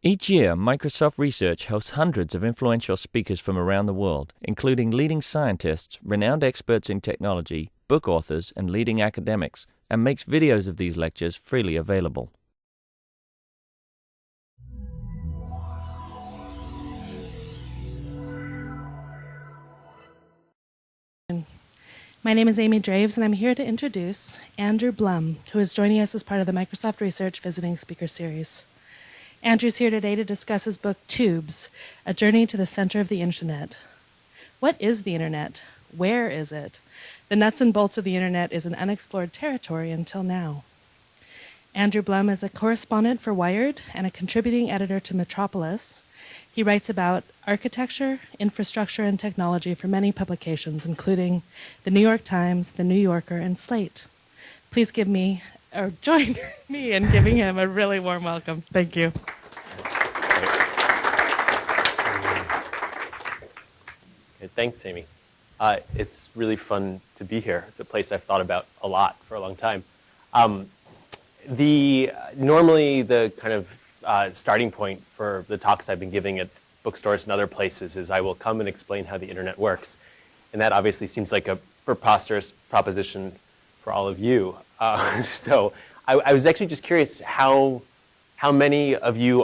Each year, Microsoft Research hosts hundreds of influential speakers from around the world, including leading scientists, renowned experts in technology, book authors, and leading academics, and makes videos of these lectures freely available. My name is Amy Draves, and I'm here to introduce Andrew Blum, who is joining us as part of the Microsoft Research Visiting Speaker Series. Andrew's here today to discuss his book, Tubes, A Journey to the Center of the Internet. What is the Internet? Where is it? The nuts and bolts of the Internet is an unexplored territory until now. Andrew Blum is a correspondent for Wired and a contributing editor to Metropolis. He writes about architecture, infrastructure, and technology for many publications, including The New York Times, The New Yorker, and Slate. Please join me in giving him a really warm welcome. Thank you. Thanks, Amy. It's really fun to be here. It's a place I've thought about a lot for a long time. Normally the kind of starting point for the talks I've been giving at bookstores and other places is I will come and explain how the internet works. And that obviously seems like a preposterous proposition for all of you. So I was actually just curious how many of you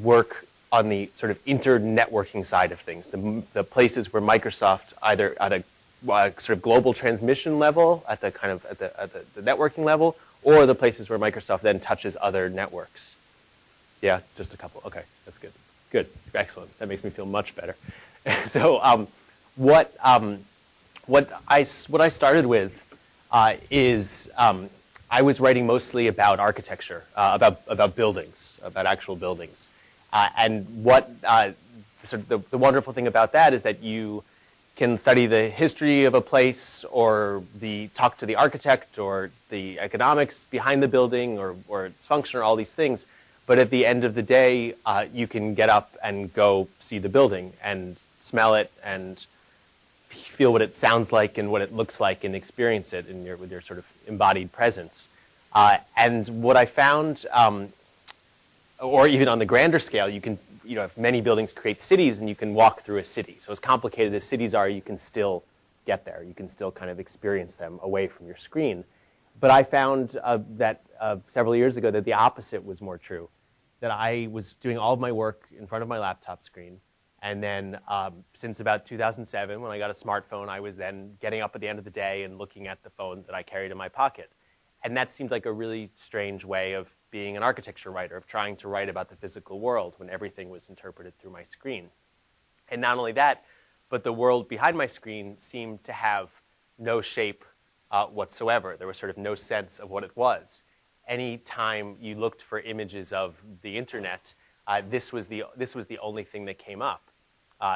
work on the sort of internetworking side of things, the places where Microsoft either at a sort of global transmission level, at the networking level, or the places where Microsoft then touches other networks. Yeah, just a couple. Okay, that's good. Good, excellent. That makes me feel much better. So, what I started with is I was writing mostly about architecture, about buildings, about actual buildings, and what sort of the wonderful thing about that is that you can study the history of a place, or talk to the architect, or the economics behind the building, or its function, or all these things. But at the end of the day, you can get up and go see the building and smell it and feel what it sounds like and what it looks like and experience it with your sort of embodied presence. And what I found, or even on the grander scale, you can, if many buildings create cities, and you can walk through a city. So as complicated as cities are, you can still get there. You can still kind of experience them away from your screen. But I found that several years ago that the opposite was more true. That I was doing all of my work in front of my laptop screen. And then since about 2007, when I got a smartphone, I was then getting up at the end of the day and looking at the phone that I carried in my pocket. And that seemed like a really strange way of being an architecture writer, of trying to write about the physical world when everything was interpreted through my screen. And not only that, but the world behind my screen seemed to have no shape whatsoever. There was sort of no sense of what it was. Any time you looked for images of the internet, this was the only thing that came up.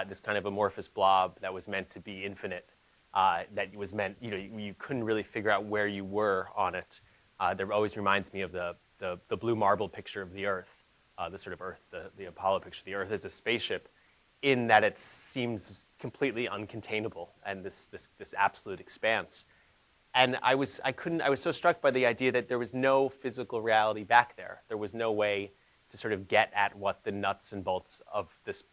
This kind of amorphous blob that was meant to be infinite, that was meant, you couldn't really figure out where you were on it. That always reminds me of the blue marble picture of the Earth, the sort of Earth, the Apollo picture. The Earth is a spaceship, in that it seems completely uncontainable and this absolute expanse. And I was so struck by the idea that there was no physical reality back there. There was no way to sort of get at what the nuts and bolts of this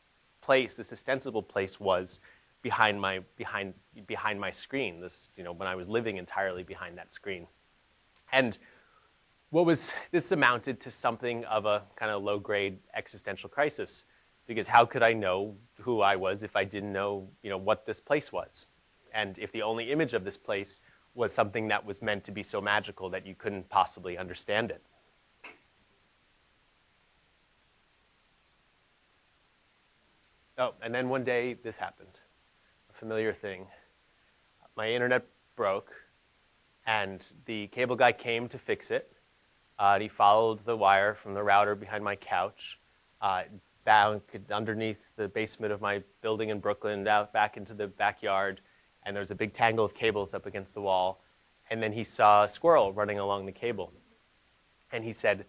place, this ostensible place, was behind my screen. When I was living entirely behind that screen. And this amounted to something of a kind of low-grade existential crisis, because how could I know who I was if I didn't know, what this place was, and if the only image of this place was something that was meant to be so magical that you couldn't possibly understand it. Oh, and then one day this happened, a familiar thing. My internet broke, and the cable guy came to fix it. He followed the wire from the router behind my couch, back underneath the basement of my building in Brooklyn, out back into the backyard, and there was a big tangle of cables up against the wall. And then he saw a squirrel running along the cable. And he said,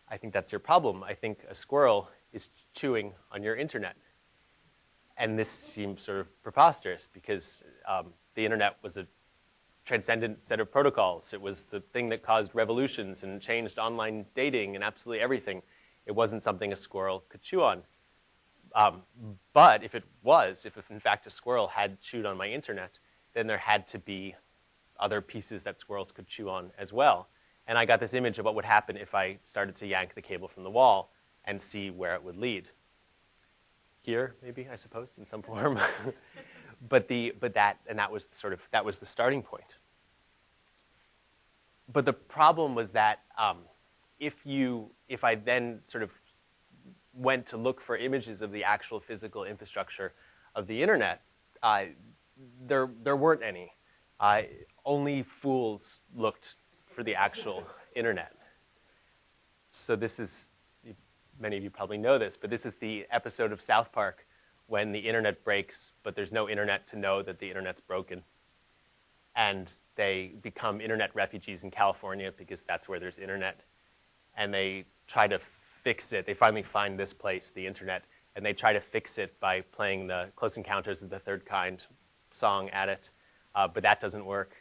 "I think that's your problem. I think a squirrel is chewing on your internet." And this seemed sort of preposterous, because the internet was a transcendent set of protocols. It was the thing that caused revolutions and changed online dating and absolutely everything. It wasn't something a squirrel could chew on. But if it was, if in fact a squirrel had chewed on my internet, then there had to be other pieces that squirrels could chew on as well. And I got this image of what would happen if I started to yank the cable from the wall and see where it would lead. Here, maybe, I suppose, in some form. that was the starting point. But the problem was that if I then sort of went to look for images of the actual physical infrastructure of the internet, there weren't any. Only fools looked for the actual internet. So this is, many of you probably know this, but this is the episode of South Park when the internet breaks, but there's no internet to know that the internet's broken. And they become internet refugees in California because that's where there's internet. And they try to fix it. They finally find this place, the internet, and they try to fix it by playing the Close Encounters of the Third Kind song at it, but that doesn't work.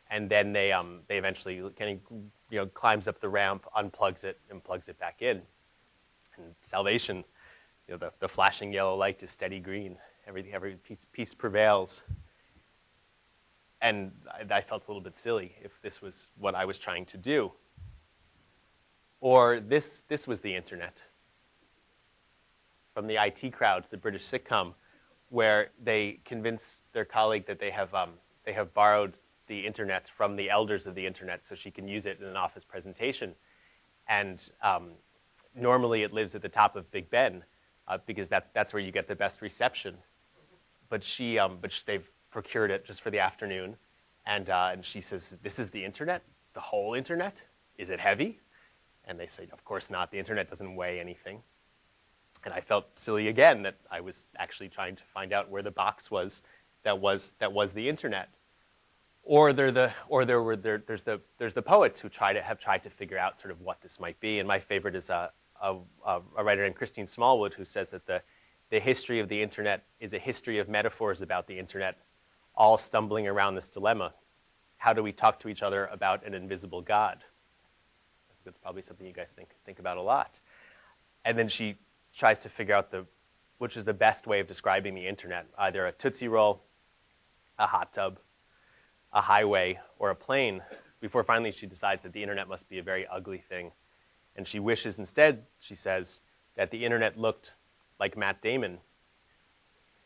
And then they eventually climbs up the ramp, unplugs it, and plugs it back in. And salvation, the flashing yellow light is steady green. Every peace prevails. And I felt a little bit silly if this was what I was trying to do. Or this was the internet. From the IT Crowd, the British sitcom, where they convince their colleague that they have borrowed the internet from the elders of the internet so she can use it in an office presentation. And normally it lives at the top of Big Ben because that's where you get the best reception. But they've procured it just for the afternoon, and she says, "This is the internet, the whole internet. Is it heavy?" And they say, "Of course not. The internet doesn't weigh anything." And I felt silly again that I was actually trying to find out where the box was that was the internet. Or there's the poets who have tried to figure out sort of what this might be. And my favorite is a writer named Christine Smallwood who says that the history of the internet is a history of metaphors about the internet, all stumbling around this dilemma. How do we talk to each other about an invisible God? That's probably something you guys think about a lot. And then she tries to figure out which is the best way of describing the internet, either a Tootsie Roll, a hot tub, a highway, or a plane, before finally she decides that the internet must be a very ugly thing. And she wishes instead, she says, that the internet looked like Matt Damon,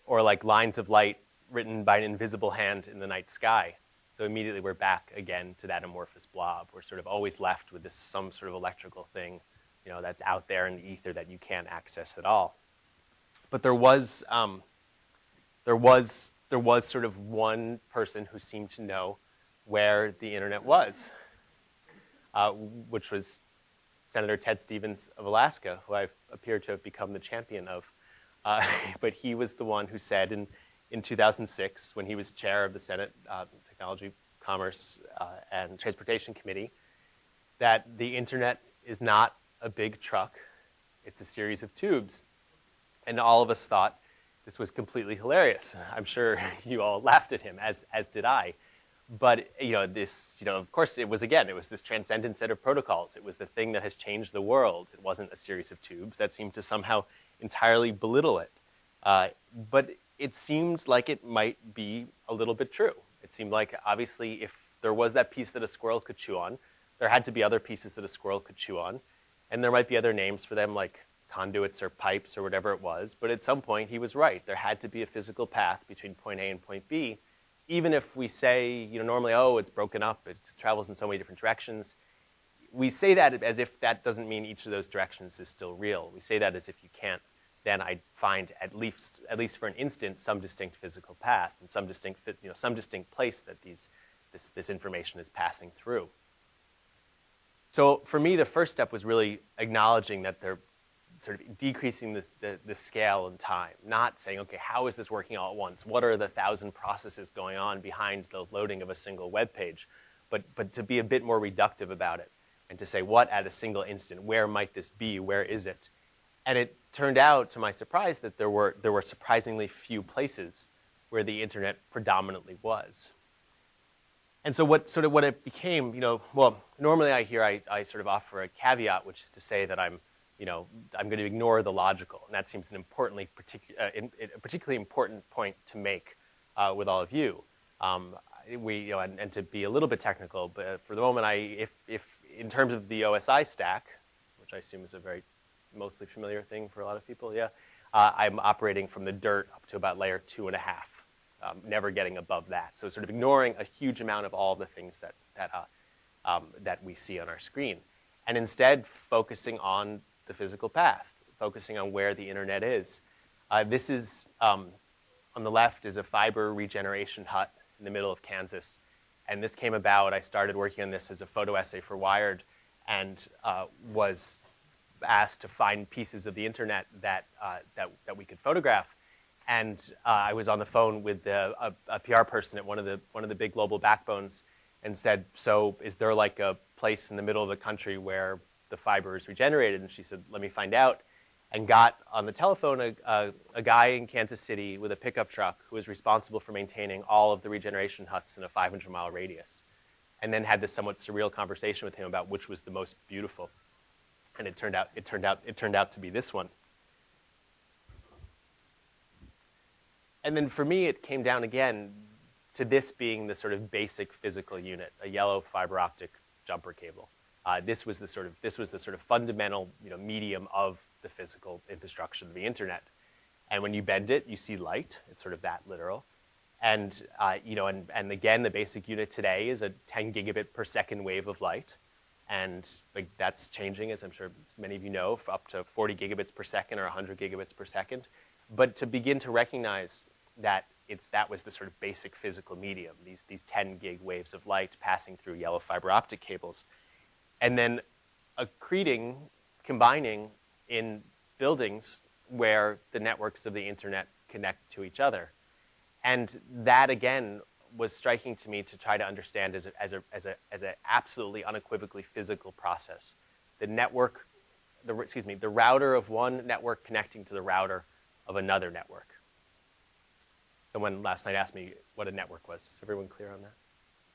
or like lines of light written by an invisible hand in the night sky. So immediately we're back again to that amorphous blob. We're sort of always left with some sort of electrical thing, that's out there in the ether that you can't access at all. But there was sort of one person who seemed to know where the internet was, which was Senator Ted Stevens of Alaska, who I appear to have become the champion of. But he was the one who said in 2006, when he was chair of the Senate Technology, Commerce, and Transportation Committee, that the internet is not a big truck, it's a series of tubes. And all of us thought this was completely hilarious. I'm sure you all laughed at him, as did I. But of course, it was this transcendent set of protocols. It was the thing that has changed the world. It wasn't a series of tubes that seemed to somehow entirely belittle it. But it seemed like it might be a little bit true. It seemed like, obviously, if there was that piece that a squirrel could chew on, there had to be other pieces that a squirrel could chew on. And there might be other names for them, like conduits or pipes or whatever it was. But at some point, he was right. There had to be a physical path between point A and point B. Even if we say, normally, it's broken up, it travels in so many different directions, we say that as if that doesn't mean each of those directions is still real. We say that as if you can't then find at least for an instant some distinct physical path and some distinct place that this information is passing through. So for me, the first step was really acknowledging that they're sort of decreasing the scale and time, not saying, okay, how is this working all at once? What are the 1,000 processes going on behind the loading of a single web page? But to be a bit more reductive about it and to say, what at a single instant, where might this be, where is it? And it turned out, to my surprise, that there were surprisingly few places where the internet predominantly was. And so what it became, normally I sort of offer a caveat, which is to say that I'm I'm going to ignore the logical. And that seems an a particularly important point to make with all of you. And to be a little bit technical, but for the moment, if in terms of the OSI stack, which I assume is a very mostly familiar thing for a lot of people, yeah, I'm operating from the dirt up to about layer 2.5, never getting above that. So sort of ignoring a huge amount of all the things that we see on our screen, and instead focusing on the physical path, focusing on where the internet is. This is, on the left, is a fiber regeneration hut in the middle of Kansas. And this came about, I started working on this as a photo essay for Wired, and was asked to find pieces of the internet that we could photograph. And I was on the phone with a PR person at one of the big global backbones, and said, so is there like a place in the middle of the country where the fiber is regenerated? And she said, let me find out. And got on the telephone a guy in Kansas City with a pickup truck who was responsible for maintaining all of the regeneration huts in a 500-mile radius. And then had this somewhat surreal conversation with him about which was the most beautiful. And it turned out to be this one. And then for me, it came down again to this being the sort of basic physical unit, a yellow fiber optic jumper cable. This was the sort of fundamental, medium of the physical infrastructure of the internet. And when you bend it, you see light. It's sort of that literal. And and again, the basic unit today is a 10 gigabit per second wave of light. And that's changing, as I'm sure many of you know, up to 40 gigabits per second or 100 gigabits per second. But to begin to recognize that that was the sort of basic physical medium, these 10 gig waves of light passing through yellow fiber optic cables. And then combining in buildings where the networks of the internet connect to each other. And that, again, was striking to me to try to understand as an absolutely unequivocally physical process. The router of one network connecting to the router of another network. Someone last night asked me what a network was. Is everyone clear on that?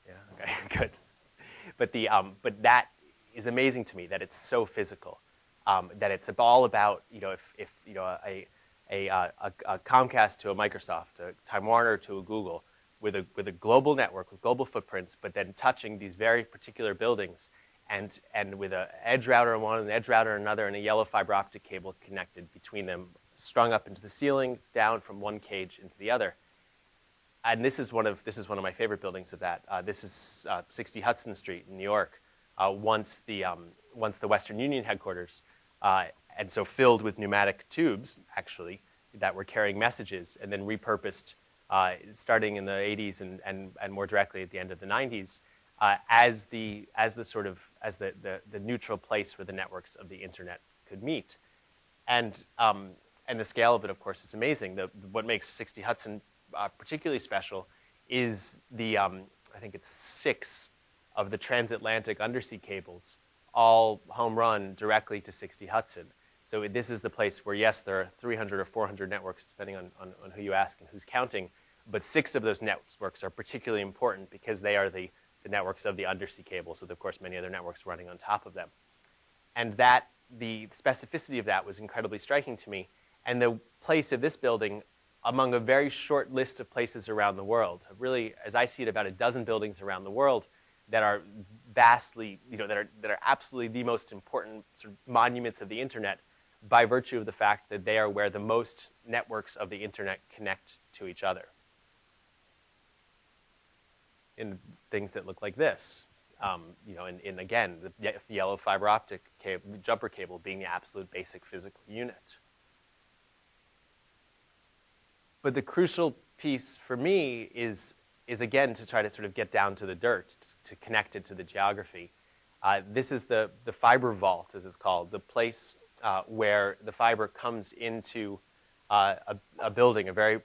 Yeah, okay, good. But that is amazing to me, that it's so physical, that it's all about, if a Comcast to a Microsoft, a Time Warner to a Google, with a global network with global footprints, but then touching these very particular buildings, and with an edge router on one and an edge router on another, and a yellow fiber optic cable connected between them, strung up into the ceiling, down from one cage into the other. And this is one of my favorite buildings of that. This is 60 Hudson Street in New York. Once the Western Union headquarters, and so filled with pneumatic tubes, actually, that were carrying messages, and then repurposed starting in the 80s and more directly at the end of the 90s, as the neutral place where the networks of the internet could meet. And the scale of it, of course, is amazing. What makes 60 Hudson particularly special is I think it's 6 of the transatlantic undersea cables, all home run directly to 60 Hudson. So this is the place where, yes, there are 300 or 400 networks, depending on who you ask and who's counting, but 6 of those networks are particularly important because they are the networks of the undersea cables, with, of course, many other networks running on top of them. And the specificity of that was incredibly striking to me. And the place of this building, among a very short list of places around the world, really, as I see it, about a dozen buildings around the world that are vastly, that are absolutely the most important sort of monuments of the internet, by virtue of the fact that they are where the most networks of the internet connect to each other. In things that look like this, in again, the yellow fiber optic jumper cable being the absolute basic physical unit. But the crucial piece for me is again to try to sort of get down to the dirt, to connect it to the geography. This is the fiber vault, as it's called, the place where the fiber comes into a building, a very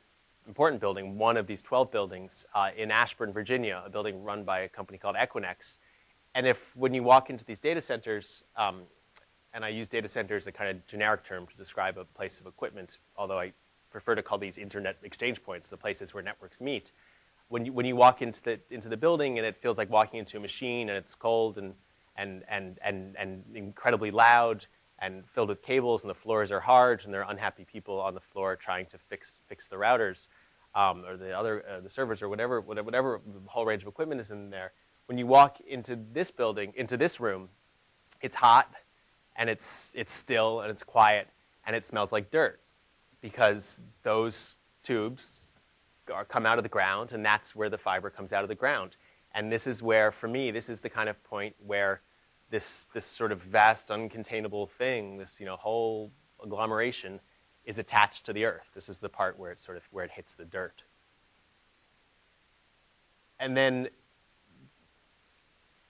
important building, one of these 12 buildings in Ashburn, Virginia, a building run by a company called Equinix. And when you walk into these data centers, and I use data center as a kind of generic term to describe a place of equipment, although I prefer to call these internet exchange points, the places where networks meet. When you walk into the building, and it feels like walking into a machine, and it's cold and incredibly loud, and filled with cables, and the floors are hard, and there are unhappy people on the floor trying to fix the routers, or the servers, or whatever the whole range of equipment is in there. When you walk into this building, into this room, it's hot, and it's still, and it's quiet, and it smells like dirt, because those tubes come out of the ground, and that's where the fiber comes out of the ground. And this is where, for me, this is the kind of point where this sort of vast, uncontainable thing, this whole agglomeration, is attached to the earth. This is the part where it hits the dirt. And then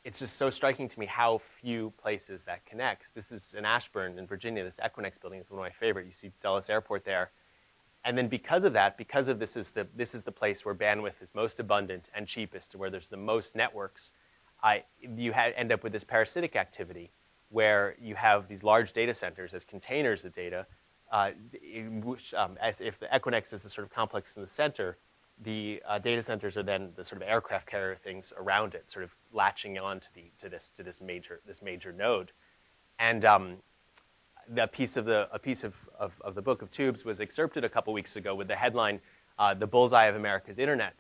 it's just so striking to me how few places that connects. This is in Ashburn in Virginia. This Equinix building is one of my favorite. You see Dulles Airport there. And then because of that, this is the place where bandwidth is most abundant and cheapest, and where there's the most networks, you end up with this parasitic activity where you have these large data centers as containers of data, if the Equinix is the sort of complex in the center, the data centers are then the sort of aircraft carrier things around it, sort of latching on to this major node. And a piece of the book of tubes was excerpted a couple weeks ago with the headline, "The Bullseye of America's Internet,"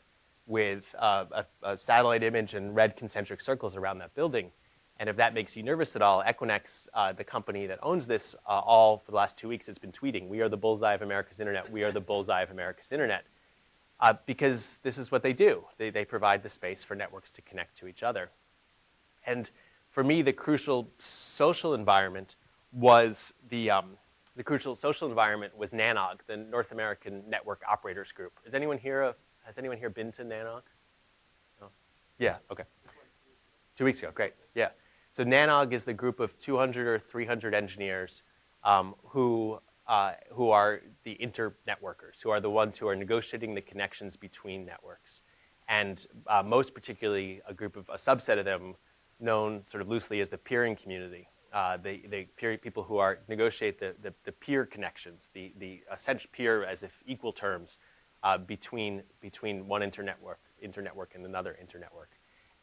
with a satellite image and red concentric circles around that building. And if that makes you nervous at all, Equinix, the company that owns this, all for the last 2 weeks has been tweeting, "We are the bullseye of America's Internet. We are the bullseye of America's Internet." Because this is what they do. They provide the space for networks to connect to each other. And for me, the crucial social environment was NANOG, the North American Network Operators Group. Has anyone here been to NANOG? No? Yeah, okay. 2 weeks ago, great, yeah. So NANOG is the group of 200 or 300 engineers who are the inter-networkers, who are the ones who are negotiating the connections between networks. And most particularly, a subset of them known sort of loosely as the peering community. The peer people who negotiate the peer connections, the essential peer as if equal terms between one internetwork and another internetwork.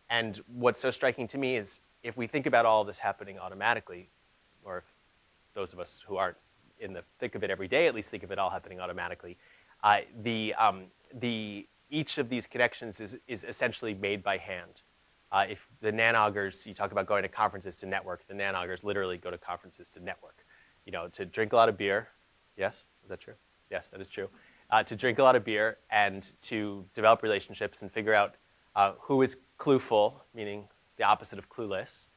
And what's so striking to me is if we think about all of this happening automatically, or if those of us who aren't in the thick of it every day at least think of it all happening automatically, each of these connections is essentially made by hand. If the NANOGers, you talk about going to conferences to network, the NANOGers literally go to conferences to network. To drink a lot of beer. Yes? Is that true? Yes, that is true. To drink a lot of beer and to develop relationships and figure out who is clueful, meaning the opposite of clueless,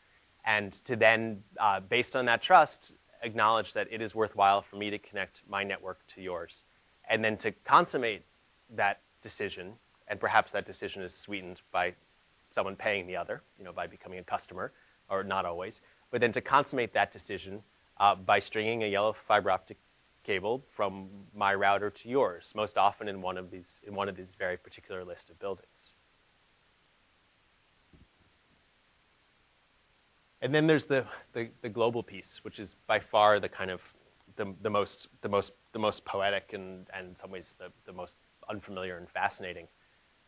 and to then, based on that trust, acknowledge that it is worthwhile for me to connect my network to yours. And then to consummate that decision, and perhaps that decision is sweetened by someone paying the other, by becoming a customer, or not always, but then to consummate that decision by stringing a yellow fiber optic cable from my router to yours, most often in one of these very particular list of buildings. And then there's the global piece, which is by far the kind of the most poetic and in some ways the most unfamiliar and fascinating.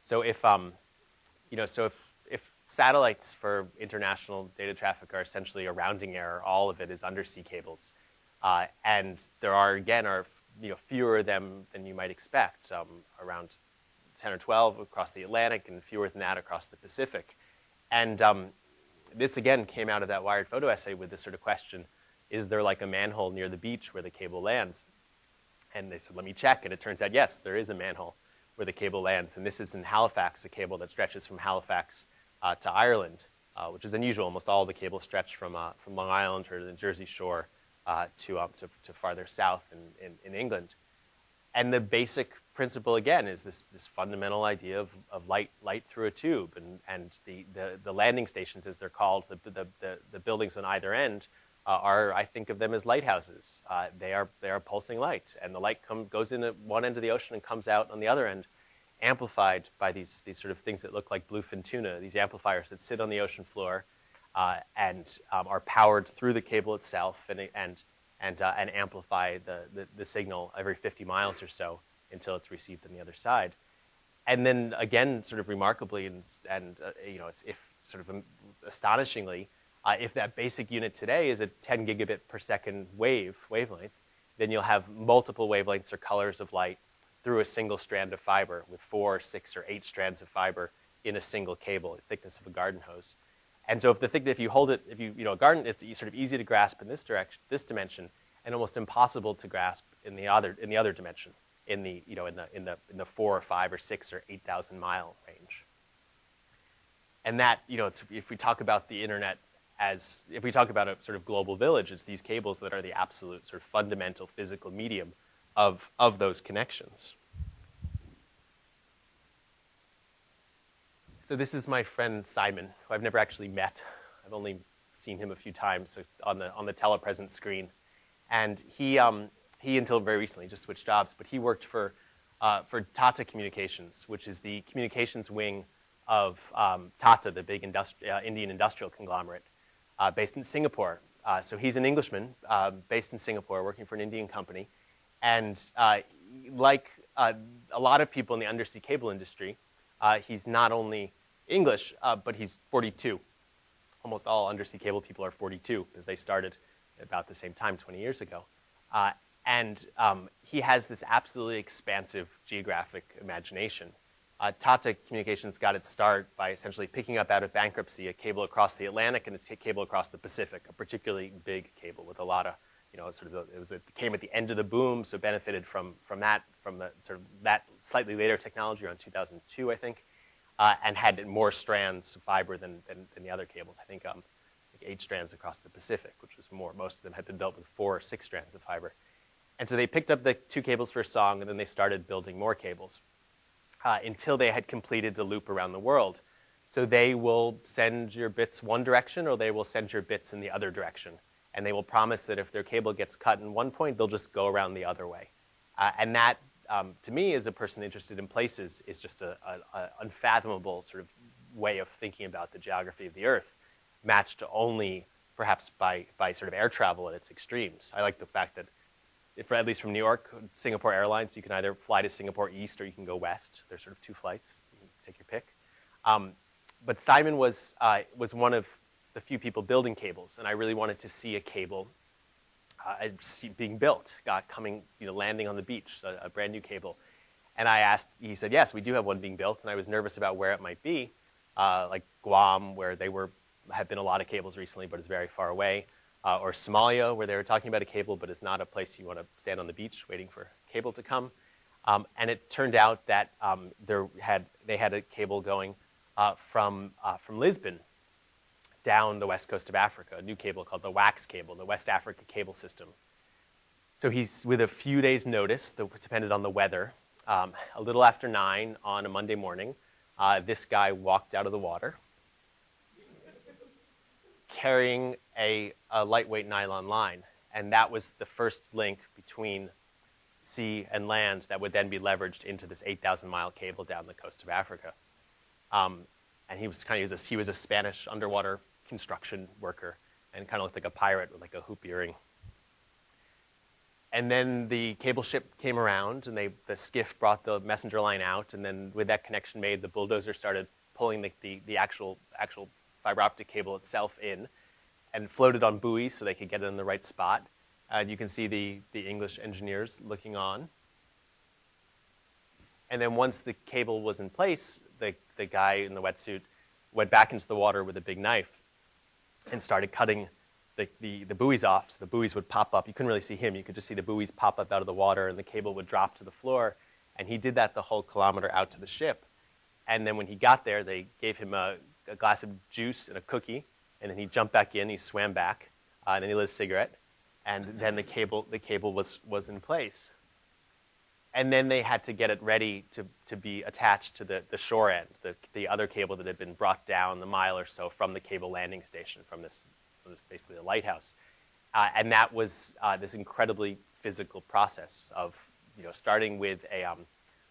So if satellites for international data traffic are essentially a rounding error, all of it is undersea cables, and there are fewer of them than you might expect, around 10 or 12 across the Atlantic, and fewer than that across the Pacific. And this again came out of that Wired photo essay with this sort of question: is there like a manhole near the beach where the cable lands? And they said, let me check, and it turns out yes, there is a manhole where the cable lands, and this is in Halifax, a cable that stretches from Halifax to Ireland, which is unusual. Almost all the cables stretch from Long Island or the Jersey Shore to farther south in England. And the basic principle again is this fundamental idea of light through a tube, and the landing stations, as they're called, the buildings on either end are, I think of them as lighthouses. They are pulsing light, and the light goes in at one end of the ocean and comes out on the other end, amplified by these sort of things that look like bluefin tuna, these amplifiers that sit on the ocean floor and are powered through the cable itself and amplify the signal every 50 miles or so until it's received on the other side. And then again, sort of remarkably and it's sort of astonishingly, If that basic unit today is a 10 gigabit per second wavelength, then you'll have multiple wavelengths or colors of light through a single strand of fiber with 4, 6, or 8 strands of fiber in a single cable, the thickness of a garden hose. And so if you hold it, a garden, it's sort of easy to grasp in this direction, this dimension, and almost impossible to grasp in the other dimension, in the 4 or 5 or 6 or 8,000 mile range. And that, if we talk about the internet if we talk about a sort of global village, it's these cables that are the absolute sort of fundamental physical medium of those connections. So this is my friend Simon, who I've never actually met. I've only seen him a few times on the telepresence screen. And he until very recently just switched jobs, but he worked for Tata Communications, which is the communications wing of Tata, the big Indian industrial conglomerate, based in Singapore. So he's an Englishman based in Singapore, working for an Indian company. And like a lot of people in the undersea cable industry, he's not only English, but he's 42. Almost all undersea cable people are 42, because they started about the same time 20 years ago. And he has this absolutely expansive geographic imagination. Tata Communications got its start by essentially picking up out of bankruptcy a cable across the Atlantic and a cable across the Pacific, a particularly big cable with a lot of, it came at the end of the boom, so benefited from that slightly later technology around 2002, I think, and had more strands of fiber than the other cables. I think 8 strands across the Pacific, which was more. Most of them had been built with 4 or 6 strands of fiber. And so they picked up the 2 cables for a song, and then they started building more cables until they had completed the loop around the world. So they will send your bits one direction, or they will send your bits in the other direction. And they will promise that if their cable gets cut in one point, they'll just go around the other way. And that, to me, as a person interested in places, is just an unfathomable sort of way of thinking about the geography of the Earth, matched only perhaps by sort of air travel at its extremes. I like the fact that, at least from New York, Singapore Airlines, you can either fly to Singapore East or you can go west. There's sort of 2 flights. You can take your pick. But Simon was one of the few people building cables, and I really wanted to see a cable being built, landing on the beach, a brand new cable. And I asked, he said, yes, we do have one being built, and I was nervous about where it might be, like Guam, where have been a lot of cables recently, but it's very far away, or Somalia, where they were talking about a cable, but it's not a place you want to stand on the beach waiting for cable to come. And it turned out that they had a cable going from Lisbon down the west coast of Africa, a new cable called the WAX cable, the West Africa Cable System. So he's, with a few days' notice, depended on the weather, a little after 9 on a Monday morning, this guy walked out of the water carrying a lightweight nylon line. And that was the first link between sea and land that would then be leveraged into this 8,000-mile cable down the coast of Africa. And he was a Spanish underwater construction worker and kind of looked like a pirate with like a hoop earring. And then the cable ship came around, and the skiff brought the messenger line out, and then with that connection made, the bulldozer started pulling the actual fiber optic cable itself in, and floated on buoys so they could get it in the right spot. And you can see the English engineers looking on. And then once the cable was in place, the guy in the wetsuit went back into the water with a big knife and started cutting the buoys off. So the buoys would pop up. You couldn't really see him. You could just see the buoys pop up out of the water, and the cable would drop to the floor. And he did that the whole kilometer out to the ship. And then when he got there, they gave him a glass of juice and a cookie, and then he jumped back in, he swam back, and then he lit a cigarette, and then the cable was in place. And then they had to get it ready to be attached to the shore end, the other cable that had been brought down the mile or so from the cable landing station, from this basically a lighthouse. And that was this incredibly physical process of starting with a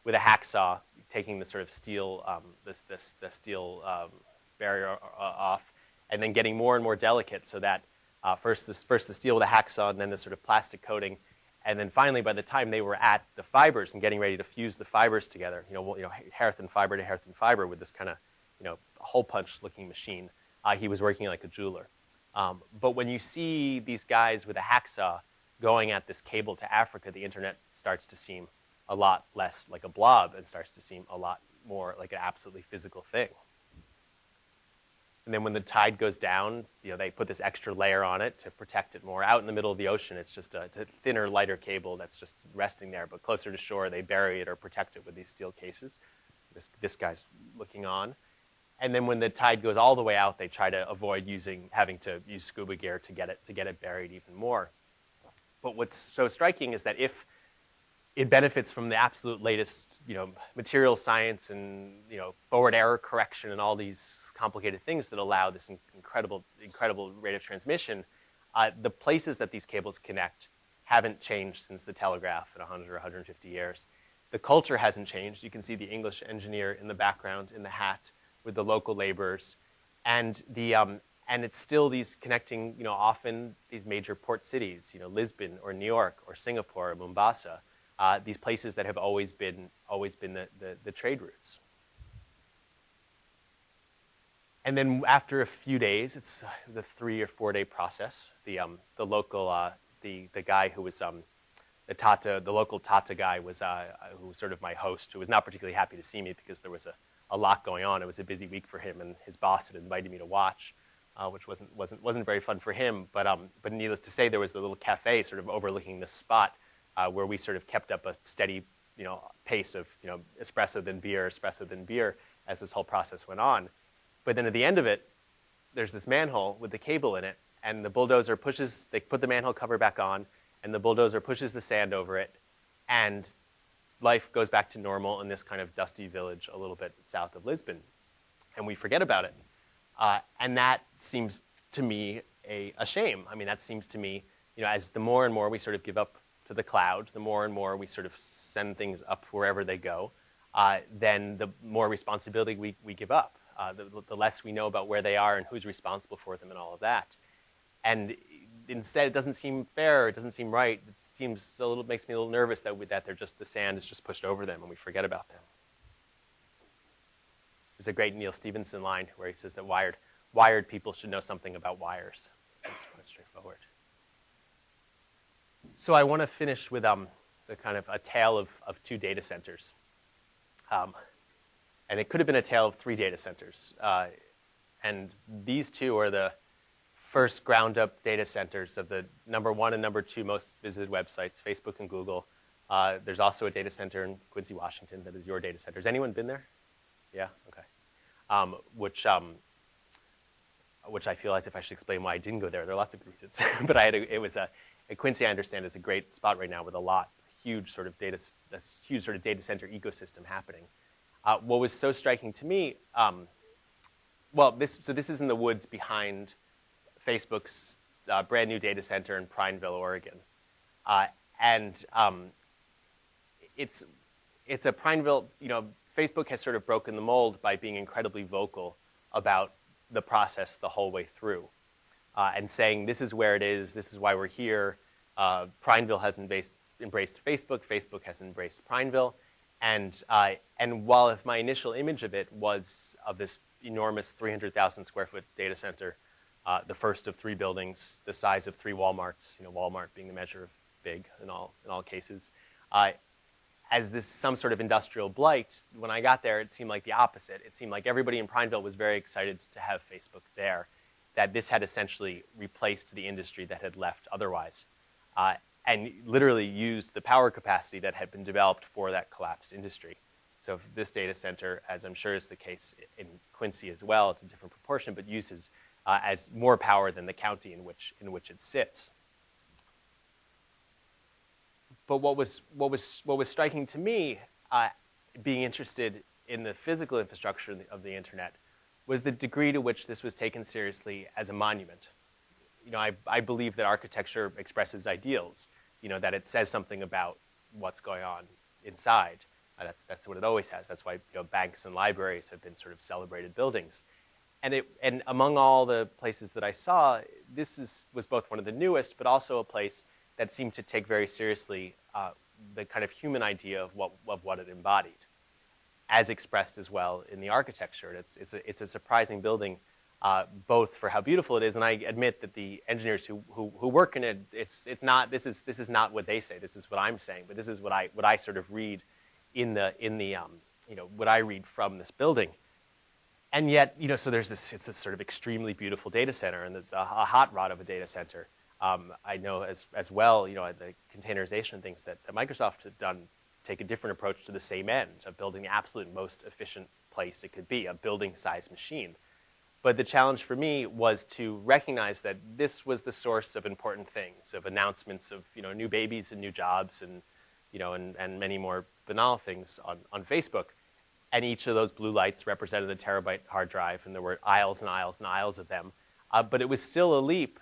hacksaw, taking the sort of steel the steel barrier off, and then getting more and more delicate, so that first the steel with a hacksaw, and then the sort of plastic coating. And then finally, by the time they were at the fibers and getting ready to fuse the fibers together, hair thin fiber to hair thin fiber with this kind of, hole punch looking machine, he was working like a jeweler. But when you see these guys with a hacksaw going at this cable to Africa, the internet starts to seem a lot less like a blob and starts to seem a lot more like an absolutely physical thing. And then when the tide goes down, they put this extra layer on it to protect it more. Out in the middle of the ocean, it's a thinner, lighter cable that's just resting there. But closer to shore, they bury it or protect it with these steel cases. This guy's looking on. And then when the tide goes all the way out, they try to avoid having to use scuba gear to get it buried even more. But what's so striking is that if it benefits from the absolute latest, material science and forward error correction and all these complicated things that allow this incredible rate of transmission, the places that these cables connect haven't changed since the telegraph in 100 or 150 years. The culture hasn't changed. You can see the English engineer in the background in the hat with the local laborers, and it's still these connecting, often these major port cities, Lisbon or New York or Singapore or Mombasa, these places that have always been the trade routes. And then after a few days, it was a 3 or 4 day process. The local the guy who was the local Tata guy was who was sort of my host, who was not particularly happy to see me because there was a lot going on. It was a busy week for him, and his boss had invited me to watch, which wasn't very fun for him. But needless to say, there was a little cafe sort of overlooking this spot where we sort of kept up a steady pace of espresso then beer as this whole process went on. But then at the end of it, there's this manhole with the cable in it, and the bulldozer they put the manhole cover back on, and the bulldozer pushes the sand over it, and life goes back to normal in this kind of dusty village a little bit south of Lisbon. And we forget about it. And that seems to me a shame. I mean, that seems to me, as the more and more we sort of give up to the cloud, the more and more we sort of send things up wherever they go, then the more responsibility we give up. The less we know about where they are and who's responsible for them and all of that. And instead, it doesn't seem fair. It doesn't seem right. It makes me a little nervous that the sand is just pushed over them and we forget about them. There's a great Neil Stevenson line where he says that wired people should know something about wires. It's quite straightforward. So I want to finish with the kind of a tale of 2 data centers. And it could have been a tale of 3 data centers. And these 2 are the first ground-up data centers of the number 1 and number 2 most visited websites, Facebook and Google. There's also a data center in Quincy, Washington that is your data center. Has anyone been there? Yeah? Okay. Which I feel as if I should explain why I didn't go there. There are lots of good reasons. But at Quincy, I understand, is a great spot right now with huge sort of data center ecosystem happening. What was so striking to me, this is in the woods behind Facebook's brand new data center in Prineville, Oregon, and it's a Prineville. Facebook has sort of broken the mold by being incredibly vocal about the process the whole way through, and saying this is where it is, this is why we're here. Prineville has embraced Facebook. Facebook has embraced Prineville. And while if my initial image of it was of this enormous 300,000 square foot data center, the first of 3 buildings, the size of 3 Walmarts, Walmart being the measure of big in all cases, as this some sort of industrial blight, when I got there, it seemed like the opposite. It seemed like everybody in Prineville was very excited to have Facebook there, that this had essentially replaced the industry that had left otherwise. And literally used the power capacity that had been developed for that collapsed industry. So this data center, as I'm sure is the case in Quincy as well, it's a different proportion, but uses as more power than the county in which it sits. But what was striking to me, being interested in the physical infrastructure of the internet, was the degree to which this was taken seriously as a monument. I believe that architecture expresses ideals. That it says something about what's going on inside. That's what it always has. That's why banks and libraries have been sort of celebrated buildings. And among all the places that I saw, this was both one of the newest, but also a place that seemed to take very seriously the kind of human idea of what it embodied, as expressed as well in the architecture. It's a surprising building both for how beautiful it is, and I admit that the engineers who work in it, this is not what they say. This is what I'm saying, but this is what I sort of read in the what I read from this building. And yet, so it's this sort of extremely beautiful data center, and there's a hot rod of a data center. I know as well, the containerization things that Microsoft had done take a different approach to the same end of building the absolute most efficient place it could be, a building-sized machine. But the challenge for me was to recognize that this was the source of important things, of announcements of new babies and new jobs, and and many more banal things on Facebook. And each of those blue lights represented a terabyte hard drive, and there were aisles and aisles and aisles of them. But it was still a leap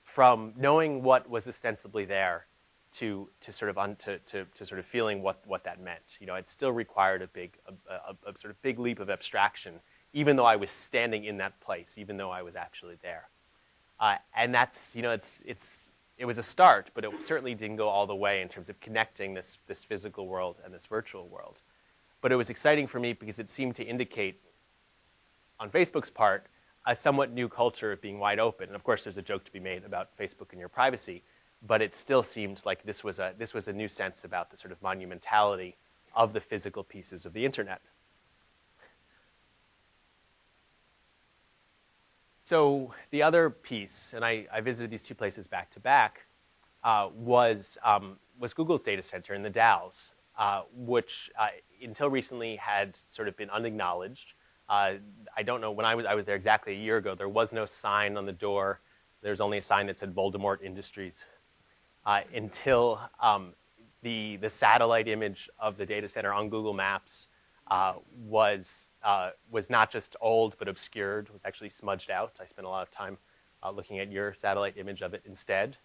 from knowing what was ostensibly there to sort of feeling what that meant. It still required a sort of big leap of abstraction, even though I was standing in that place, even though I was actually there. And that's it was a start, but it certainly didn't go all the way in terms of connecting this physical world and this virtual world. But it was exciting for me because it seemed to indicate, on Facebook's part, a somewhat new culture of being wide open. And of course, there's a joke to be made about Facebook and your privacy, but it still seemed like this was a new sense about the sort of monumentality of the physical pieces of the internet. So the other piece, and I visited these two places back to back, was Google's data center in the Dalles, which until recently had sort of been unacknowledged. I don't know, when I was there exactly a year ago, there was no sign on the door. There's only a sign that said Voldemort Industries until the satellite image of the data center on Google Maps was not just old but obscured, was actually smudged out. I spent a lot of time looking at your satellite image of it instead.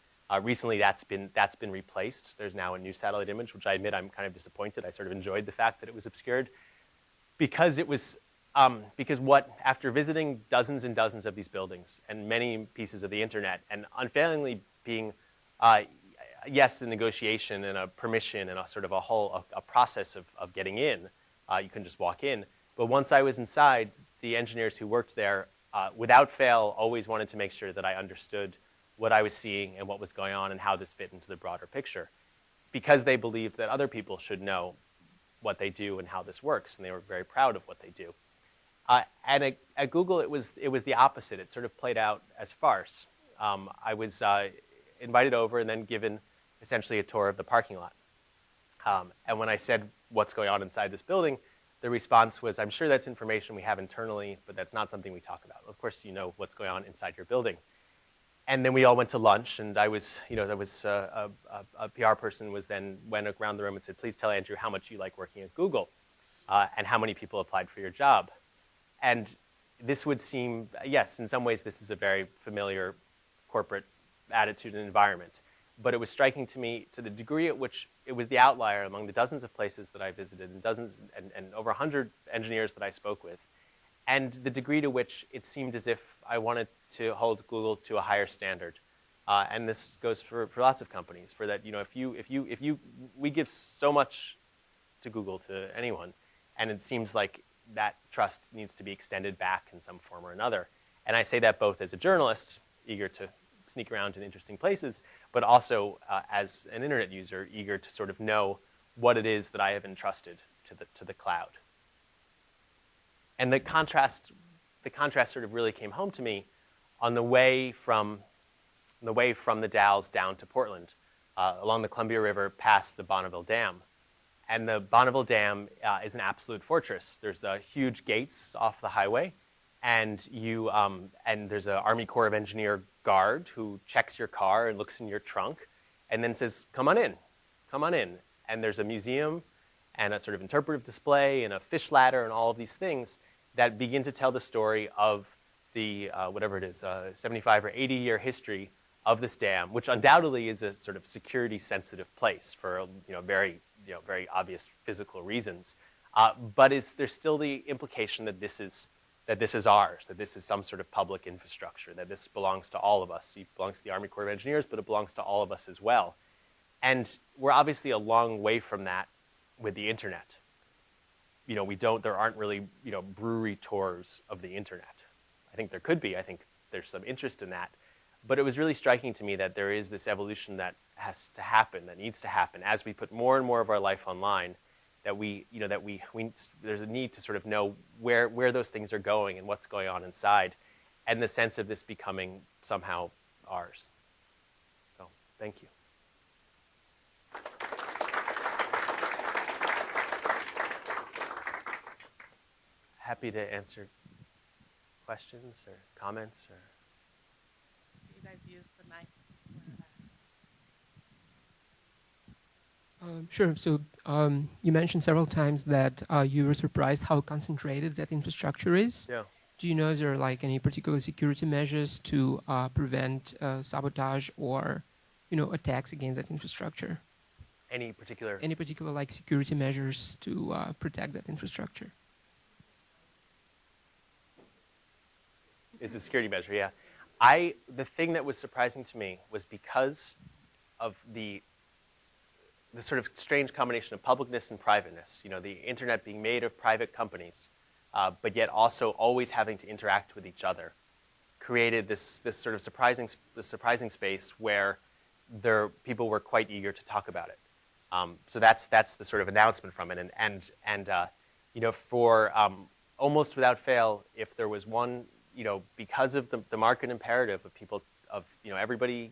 Recently, that's been replaced. There's now a new satellite image, which I admit I'm kind of disappointed. I sort of enjoyed the fact that it was obscured, because it was after visiting dozens and dozens of these buildings and many pieces of the internet, and unfailingly being yes, a negotiation and a permission and a sort of a process of getting in. You couldn't just walk in. But once I was inside, the engineers who worked there, without fail, always wanted to make sure that I understood what I was seeing and what was going on and how this fit into the broader picture, because they believed that other people should know what they do and how this works, and they were very proud of what they do. And at Google, it was the opposite. It sort of played out as farce. I was invited over and then given essentially a tour of the parking lot. And when I said, what's going on inside this building, the response was, I'm sure that's information we have internally, but that's not something we talk about. Of course, you know what's going on inside your building. And then we all went to lunch, and I was, there was a PR person went around the room and said, please tell Andrew how much you like working at Google, and how many people applied for your job. And this would seem, yes, in some ways this is a very familiar corporate attitude and environment. But it was striking to me to the degree at which it was the outlier among the dozens of places that I visited, and dozens and over 100 engineers that I spoke with, and the degree to which it seemed as if I wanted to hold Google to a higher standard. And this goes for lots of companies, for that, we give so much to Google, to anyone, and it seems like that trust needs to be extended back in some form or another. And I say that both as a journalist, eager to sneak around in interesting places, but also as an internet user, eager to sort of know what it is that I have entrusted to the cloud. And the contrast sort of really came home to me on the way from the Dalles down to Portland, along the Columbia River, past the Bonneville Dam. And the Bonneville Dam is an absolute fortress. There's huge gates off the highway, and there's an Army Corps of Engineer guard who checks your car and looks in your trunk, and then says, "Come on in, come on in." And there's a museum, and a sort of interpretive display, and a fish ladder, and all of these things that begin to tell the story of the whatever it is, 75 or 80-year history of this dam, which undoubtedly is a sort of security-sensitive place for very obvious physical reasons. But there's still the implication that this is ours, that this is some sort of public infrastructure, that this belongs to all of us. It belongs to the Army Corps of Engineers, but it belongs to all of us as well. And we're obviously a long way from that with the internet. There aren't really, brewery tours of the internet. I think there could be. I think there's some interest in that. But it was really striking to me that there is this evolution that has to happen, that needs to happen as we put more and more of our life online. That there's a need to sort of know where those things are going and what's going on inside, and the sense of this becoming somehow ours. So, thank you. Happy to answer questions or comments or. You guys use the mics. Sure. So you mentioned several times that you were surprised how concentrated that infrastructure is. Yeah. Do you know if there are like any particular security measures to prevent sabotage or, attacks against that infrastructure? Any particular like security measures to protect that infrastructure? Is a security measure, yeah. The thing that was surprising to me was because of the sort of strange combination of publicness and privateness, the internet being made of private companies, but yet also always having to interact with each other, created this sort of surprising space where people were quite eager to talk about it. So that's the sort of announcement from it, and for almost without fail, if there was one, because of the market imperative of people, everybody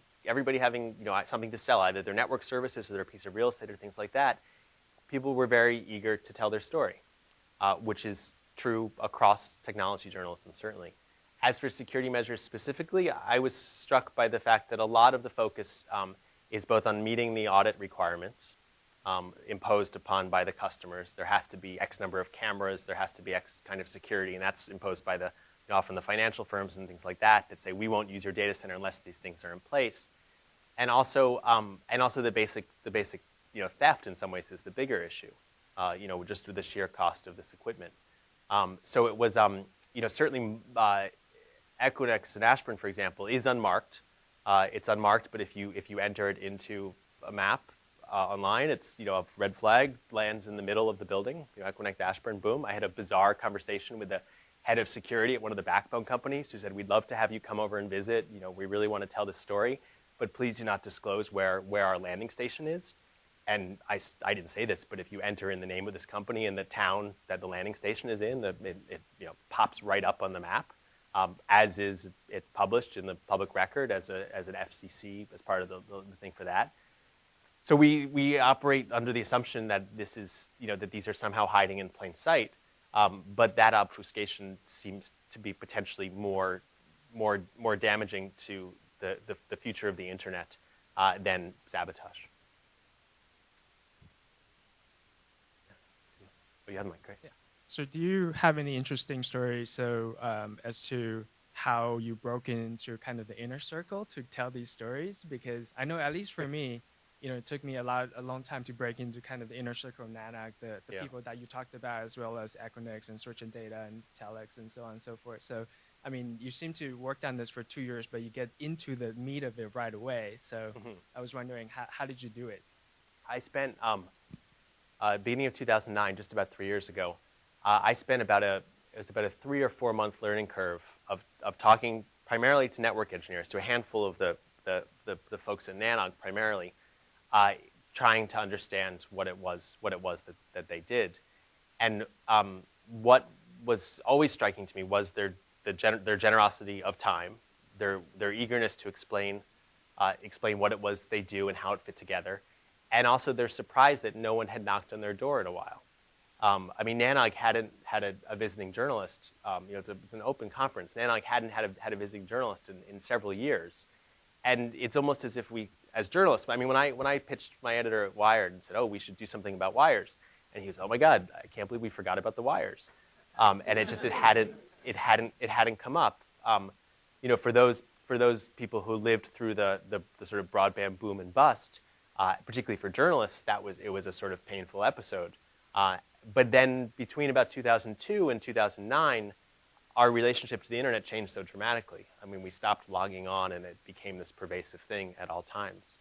having something to sell, either their network services or their piece of real estate or things like that, people were very eager to tell their story, which is true across technology journalism, certainly. As for security measures specifically, I was struck by the fact that a lot of the focus is both on meeting the audit requirements imposed upon by the customers. There has to be X number of cameras, there has to be X kind of security, and that's imposed by often the financial firms and things like that say we won't use your data center unless these things are in place, and also the basic theft in some ways is the bigger issue, just with the sheer cost of this equipment. So it was certainly Equinix and Ashburn, for example, is unmarked. It's unmarked, but if you enter it into a map online, it's a red flag lands in the middle of the building. Equinix Ashburn, boom. I had a bizarre conversation with the head of security at one of the backbone companies who said, we'd love to have you come over and visit. We really want to tell this story, but please do not disclose where our landing station is. And I didn't say this, but if you enter in the name of this company and the town that the landing station is in, it pops right up on the map, as is it published in the public record as an FCC as part of the thing for that. So we operate under the assumption that this is that these are somehow hiding in plain sight. But that obfuscation seems to be potentially more damaging to the future of the internet than sabotage. Oh, you had the mic, right? Yeah. So do you have any interesting stories as to how you broke into kind of the inner circle to tell these stories? Because I know, at least for me, it took me a long time to break into kind of the inner circle of NANOG, the people that you talked about, as well as Equinix and Search and Data and Telex and so on and so forth. So, I mean, you seem to work on this for 2 years, but you get into the meat of it right away. So I was wondering, how did you do it? I spent, beginning of 2009, just about 3 years ago, I spent about a 3 or 4 month learning curve of talking primarily to network engineers, to a handful of the folks at NANOG primarily, trying to understand what it was that they did. And what was always striking to me was their generosity of time, their eagerness to explain what it was they do and how it fit together, and also their surprise that no one had knocked on their door in a while. I mean, NANOG hadn't had a visiting journalist. It's an open conference. NANOG hadn't had a visiting journalist in several years. And it's almost as if we, as journalists, I mean, when I pitched my editor at Wired and said, "Oh, we should do something about wires," and he was, "Oh my God, I can't believe we forgot about the wires," and it hadn't come up. For those people who lived through the sort of broadband boom and bust, particularly for journalists, it was a sort of painful episode. But then between about 2002 and 2009. Our relationship to the internet changed so dramatically. I mean, we stopped logging on, and it became this pervasive thing at all times.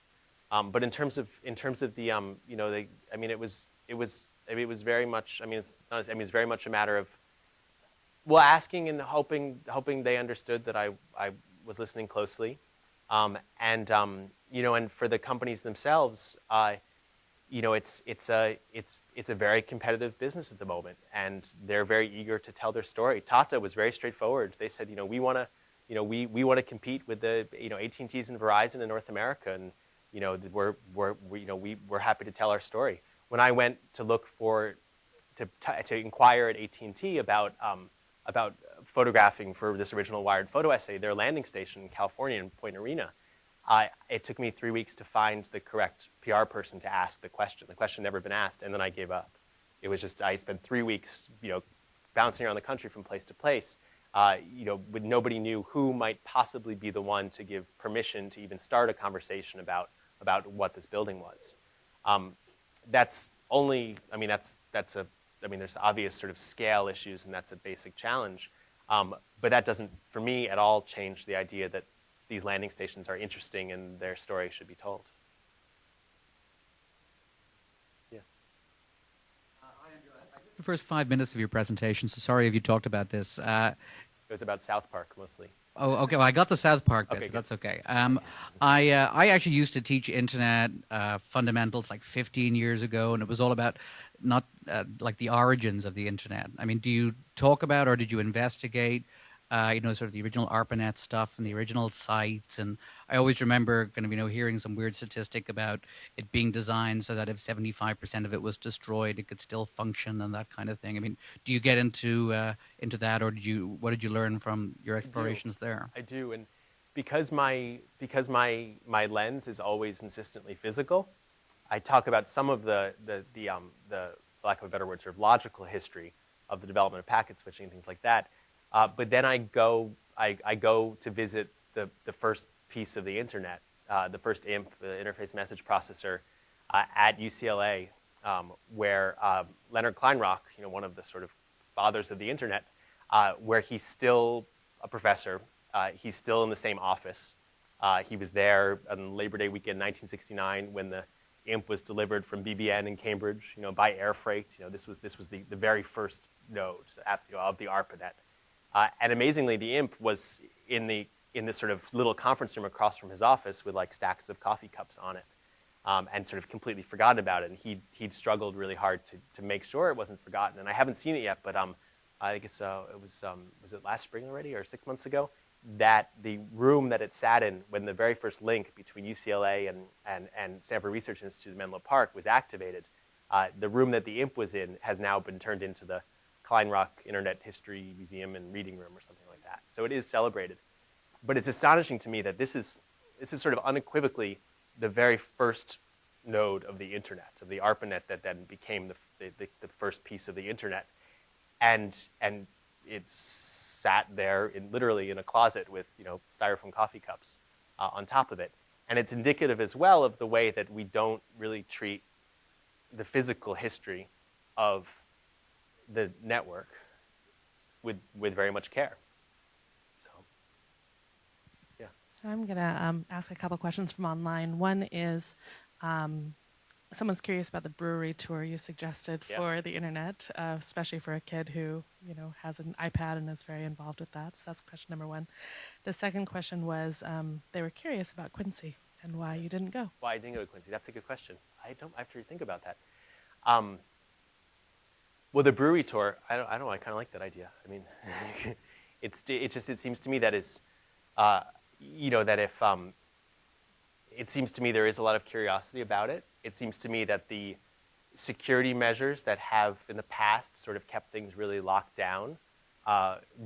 But in terms of the, it was very much. I mean, it's very much a matter of. Well, asking and hoping they understood that I was listening closely, you know, and for the companies themselves, you know, it's a very competitive business at the moment, and they're very eager to tell their story. Tata was very straightforward. They said, you know, we want to, you know, we want to compete with the, you know, AT&Ts and Verizon in North America, and you know, we're happy to tell our story. When I went to look for to inquire at AT&T about photographing for this original Wired photo essay, their landing station in California in Point Arena, it took me 3 weeks to find the correct PR person to ask the question. The question had never been asked, and then I gave up. It was just, I spent 3 weeks, you know, bouncing around the country from place to place, you know, with nobody knew who might possibly be the one to give permission to even start a conversation about what this building was. That's only, I mean, there's obvious sort of scale issues, and that's a basic challenge. But that doesn't, for me, at all change the idea that these landing stations are interesting and their story should be told. Yeah. Hi, Andrew. I missed the first 5 minutes of your presentation, so sorry if you talked about this. It was about South Park, mostly. Oh, okay. Well, I got the South Park bit, Okay, so good. that's okay. I actually used to teach internet fundamentals like 15 years ago, and it was all about not like the origins of the internet. I mean, do you talk about, or did you investigate, you know, sort of the original ARPANET stuff and the original sites? And I always remember kind of, you know, hearing some weird statistic about it being designed so that if 75% of it was destroyed, it could still function and that kind of thing. I mean, do you get into that, or what did you learn from your explorations there? I do, and because my lens is always insistently physical, I talk about some of the for lack of a better word, sort of logical history of the development of packet switching and things like that. But then I go to visit the first piece of the internet, the first IMP, the interface message processor, at UCLA, where Leonard Kleinrock, you know, one of the sort of fathers of the internet, where he's still a professor, he's still in the same office. He was there on Labor Day weekend 1969 when the IMP was delivered from BBN in Cambridge, you know, by air freight. You know, this was the very first node of the ARPANET. And amazingly, the IMP was in this sort of little conference room across from his office with like stacks of coffee cups on it, and sort of completely forgotten about it. And he'd struggled really hard to make sure it wasn't forgotten. And I haven't seen it yet, but I guess it was it last spring already or 6 months ago, that the room that it sat in when the very first link between UCLA and Stanford Research Institute in Menlo Park was activated, the room that the IMP was in has now been turned into the Kleinrock Internet History Museum and Reading Room or something like that. So it is celebrated. But it's astonishing to me that this is sort of unequivocally the very first node of the internet, of the ARPANET that then became the first piece of the internet. And it's sat there literally in a closet with, you know, styrofoam coffee cups on top of it. And it's indicative as well of the way that we don't really treat the physical history of the network with very much care. So, yeah. So I'm going to ask a couple questions from online. One is, someone's curious about the brewery tour you suggested for the internet, especially for a kid who, you know, has an iPad and is very involved with that. So that's question number one. The second question was, they were curious about Quincy and why you didn't go. Why I didn't go to Quincy? That's a good question. I have to think about that. Well, the brewery tour, I don't know. I kind of like that idea. I mean, it seems to me that is, you know, that if it seems to me there is a lot of curiosity about it. It seems to me that the security measures that have in the past sort of kept things really locked down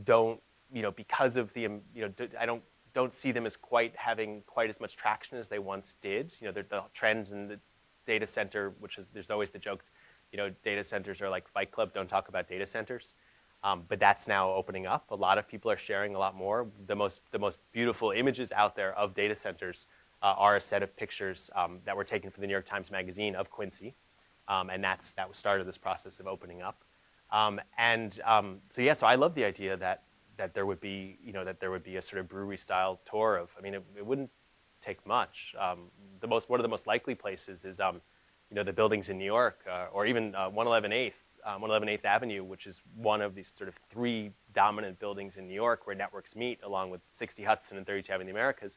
don't, you know, because of the, you know, I don't see them as having quite as much traction as they once did. You know, the trend in the data center, which is, there's always the joke, you know, data centers are like Fight Club, don't talk about data centers. But that's now opening up. A lot of people are sharing a lot more. The most beautiful images out there of data centers are a set of pictures that were taken from the New York Times Magazine of Quincy, and that started this process of opening up. So I love the idea that there would be, you know, that there would be a sort of brewery style tour of. I mean, it wouldn't take much. One of the most likely places is, you know, the buildings in New York, or even 111 8th Avenue, which is one of these sort of 3 dominant buildings in New York where networks meet, along with 60 Hudson and 32 Avenue of the Americas,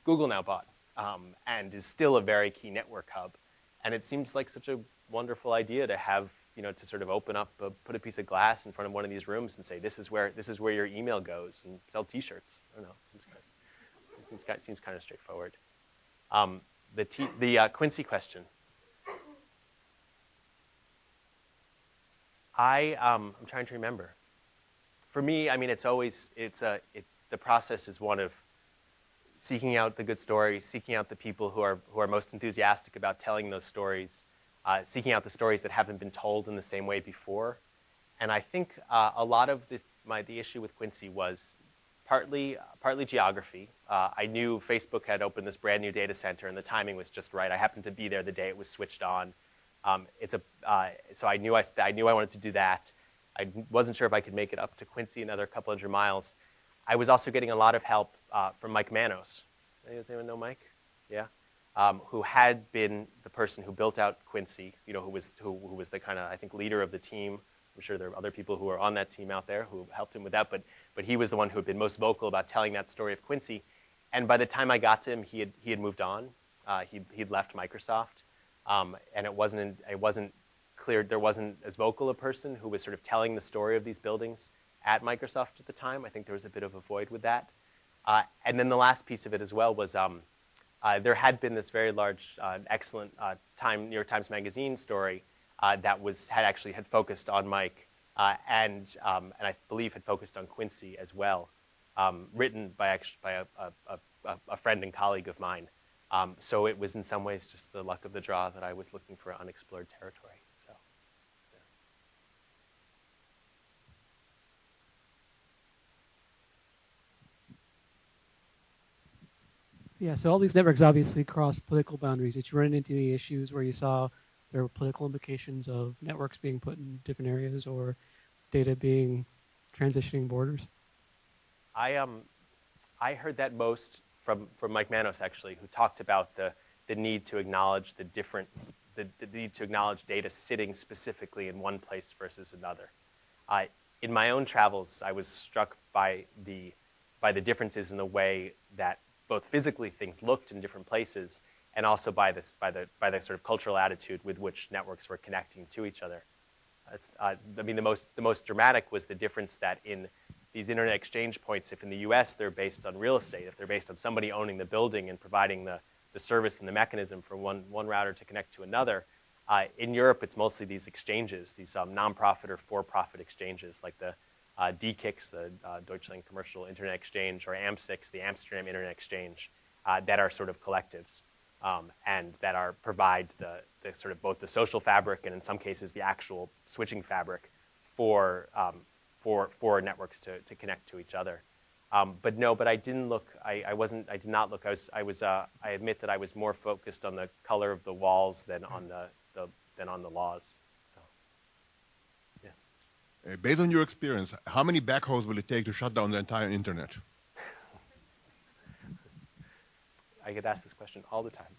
Google now bought, and is still a very key network hub. And it seems like such a wonderful idea to have, to sort of open up, put a piece of glass in front of one of these rooms and say, this is where your email goes, and sell T-shirts. I don't know. Seems kind of straightforward. The Quincy question. I'm trying to remember. For me, I mean, the process is one of seeking out the good stories, seeking out the people who are most enthusiastic about telling those stories, seeking out the stories that haven't been told in the same way before. And I think a lot of the issue with Quincy was partly geography. I knew Facebook had opened this brand new data center, and the timing was just right. I happened to be there the day it was switched on. So I knew I wanted to do that. I wasn't sure if I could make it up to Quincy, another couple hundred miles. I was also getting a lot of help from Mike Manos. Does anyone know Mike? Yeah, who had been the person who built out Quincy. Who was the kind of, I think, leader of the team. I'm sure there are other people who are on that team out there who helped him with that, but he was the one who had been most vocal about telling that story of Quincy. And by the time I got to him, he had moved on. He'd left Microsoft, and it wasn't clear, there wasn't as vocal a person who was sort of telling the story of these buildings at Microsoft at the time. I think there was a bit of a void with that. And then the last piece of it as well was there had been this very large, excellent New York Times Magazine story that had focused on Mike and I believe had focused on Quincy as well, written by a friend and colleague of mine. So it was in some ways just the luck of the draw that I was looking for unexplored territory. So, yeah. So all these networks obviously cross political boundaries. Did you run into any issues where you saw there were political implications of networks being put in different areas or data being transitioning borders? I heard that most from Mike Manos, actually, who talked about the need to acknowledge the need to acknowledge data sitting specifically in one place versus another. In my own travels, I was struck by the differences in the way that both physically things looked in different places, and also by the sort of cultural attitude with which networks were connecting to each other. The most dramatic was the difference that in these internet exchange points, if in the US they're based on real estate, if they're based on somebody owning the building and providing the service and the mechanism for one router to connect to another, in Europe it's mostly these exchanges, these non-profit or for-profit exchanges like the DKIX, the Deutschland Commercial Internet Exchange, or AMSIX, the Amsterdam Internet Exchange, that are sort of collectives and that provide the sort of both the social fabric and in some cases the actual switching fabric for networks to connect to each other. But I didn't look. I did not look. I admit that I was more focused on the color of the walls than on the laws. So, yeah. Based on your experience, how many backhoes will it take to shut down the entire internet? I get asked this question all the time.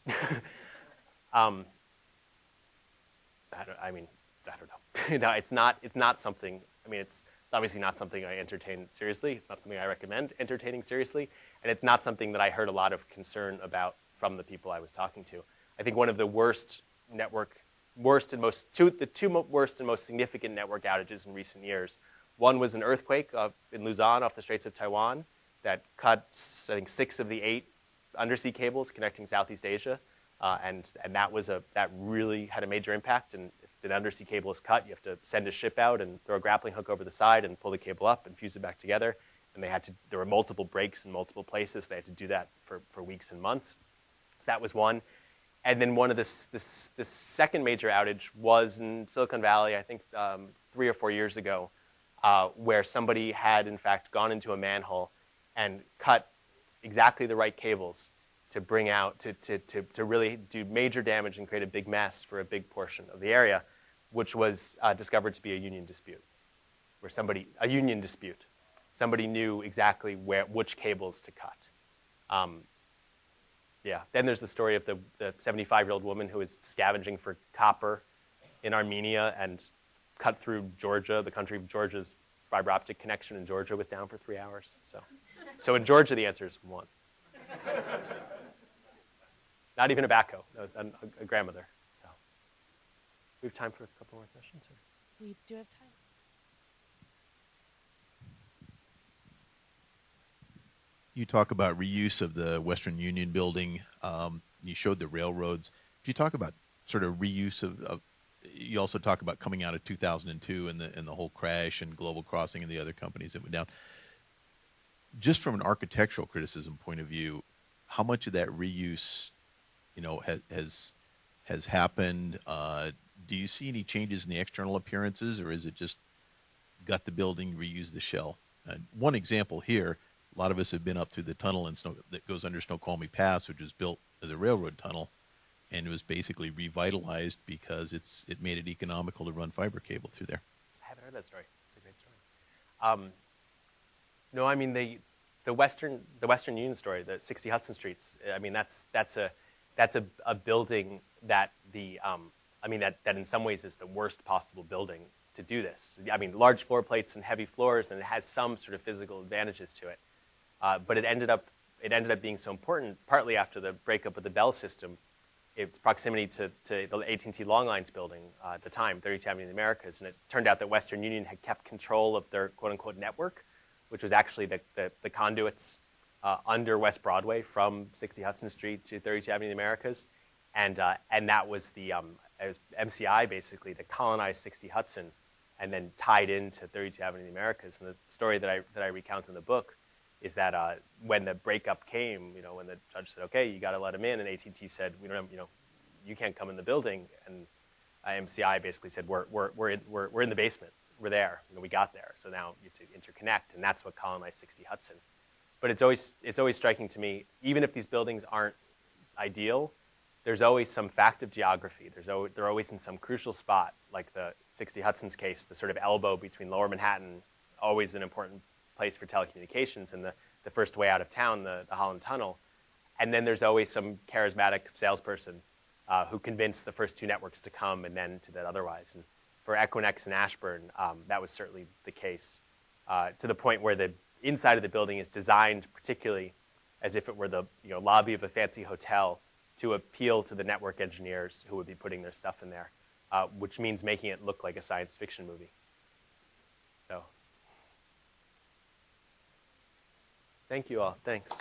I don't know. No, it's not something. I mean, it's obviously not something I entertain seriously. It's not something I recommend entertaining seriously, and it's not something that I heard a lot of concern about from the people I was talking to. I think one of the two worst and most significant network outages in recent years. One was an earthquake in Luzon off the Straits of Taiwan that cut, I think, 6 of the 8 undersea cables connecting Southeast Asia, and that really had a major impact. And if an undersea cable is cut, you have to send a ship out and throw a grappling hook over the side and pull the cable up and fuse it back together. And there were multiple breaks in multiple places. They had to do that for weeks and months. So that was one. And then one of the second major outage was in Silicon Valley, I think 3 or 4 years ago, where somebody had in fact gone into a manhole and cut exactly the right cables to bring out, to really do major damage and create a big mess for a big portion of the area, which was discovered to be a union dispute, Somebody knew exactly which cables to cut. Then there's the story of the 75-year-old woman who was scavenging for copper in Armenia and cut through Georgia, the country of Georgia's fiber optic connection in Georgia was down for 3 hours. So in Georgia, the answer is 1. Not even a backhoe. That was a grandmother. So we have time for a couple more questions? Or? We do have time. You talk about reuse of the Western Union building. You showed the railroads. If you talk about sort of reuse of you also talk about coming out of 2002 and the whole crash and Global Crossing and the other companies that went down. Just from an architectural criticism point of view, how much of that reuse, has happened? Do you see any changes in the external appearances, or is it just gut the building, reuse the shell? One example here, a lot of us have been up through the tunnel that goes under Snoqualmie Pass, which was built as a railroad tunnel, and it was basically revitalized because it made it economical to run fiber cable through there. I haven't heard that story. It's a great story. No, I mean the Western Union story, the 60 Hudson Streets. I mean that's a building that that in some ways is the worst possible building to do this. I mean, large floor plates and heavy floors, and it has some sort of physical advantages to it. But it ended up being so important, partly after the breakup of the Bell system, its proximity to the AT&T Long Lines building at the time, 32nd Avenue of the Americas, and it turned out that Western Union had kept control of their quote-unquote network, which was actually the conduits under West Broadway from 60 Hudson Street to 32nd Avenue of the Americas, and that was it was MCI basically that colonized 60 Hudson, and then tied into 32nd Avenue of the Americas. And the story that I recount in the book is that when the breakup came, when the judge said, "Okay, you got to let him in," and AT&T said, "We don't, you can't come in the building," and MCI basically said, "We're in the basement. We're there. We got there. So now you have to interconnect," and that's what colonized 60 Hudson. But it's always striking to me, even if these buildings aren't ideal, there's always some fact of geography. They're always in some crucial spot, like the 60 Hudson's case, the sort of elbow between Lower Manhattan, always an important place for telecommunications, and the first way out of town, the Holland Tunnel. And then there's always some charismatic salesperson who convinced the first two networks to come and then to that otherwise. And for Equinix and Ashburn, that was certainly the case, to the point where the inside of the building is designed particularly as if it were the lobby of a fancy hotel to appeal to the network engineers who would be putting their stuff in there, which means making it look like a science fiction movie. So, thank you all. Thanks.